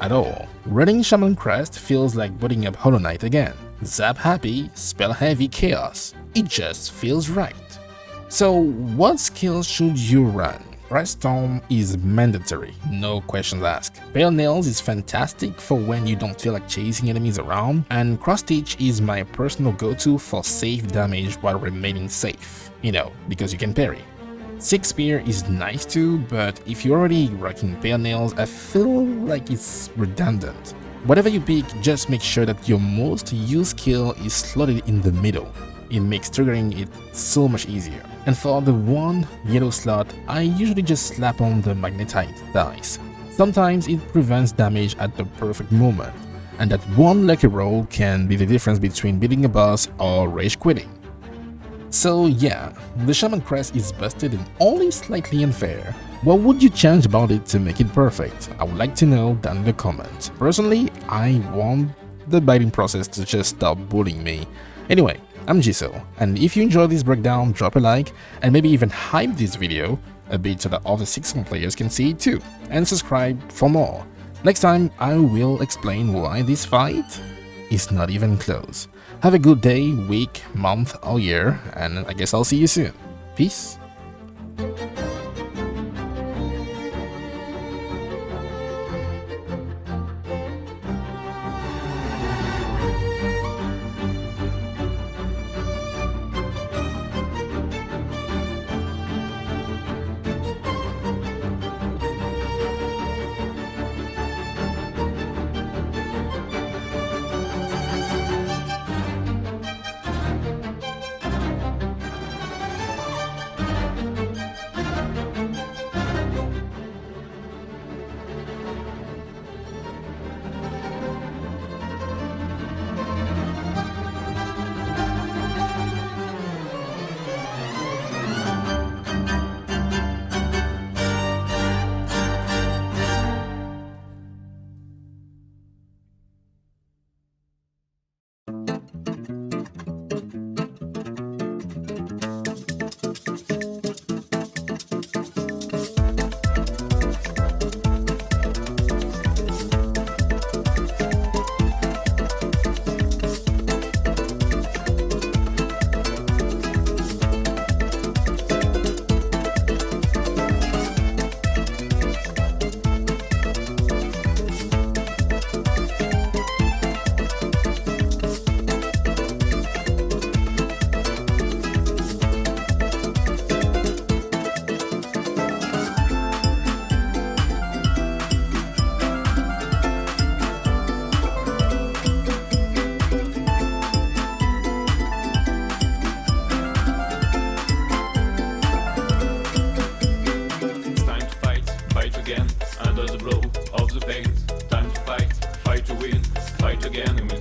at all. Running Shaman Crest feels like booting up Hollow Knight again. Zap happy, spell heavy chaos. It just feels right. So what skills should you run? Crest Storm is mandatory, no questions asked. Pale Nails is fantastic for when you don't feel like chasing enemies around, and Cross Stitch is my personal go-to for safe damage while remaining safe. You know, because you can parry. Six Spear is nice too, but if you're already rocking Pale Nails, I feel like it's redundant. Whatever you pick, just make sure that your most used skill is slotted in the middle. It makes triggering it so much easier. And for the one yellow slot, I usually just slap on the Magnetite dice. Sometimes it prevents damage at the perfect moment, and that one lucky roll can be the difference between beating a boss or rage quitting. So yeah, the Shaman Crest is busted and only slightly unfair. What would you change about it to make it perfect? I would like to know down in the comments. Personally, I want the biting process to just stop bullying me. Anyway, I'm Jisoo, and if you enjoyed this breakdown, drop a like and maybe even hype this video a bit so that other Silksong players can see it too, and subscribe for more. Next time I will explain why this fight is not even close. Have a good day, week, month or year, and I guess I'll see you soon. Peace. Under the blow of the pain, time to fight to win, fight again and we'll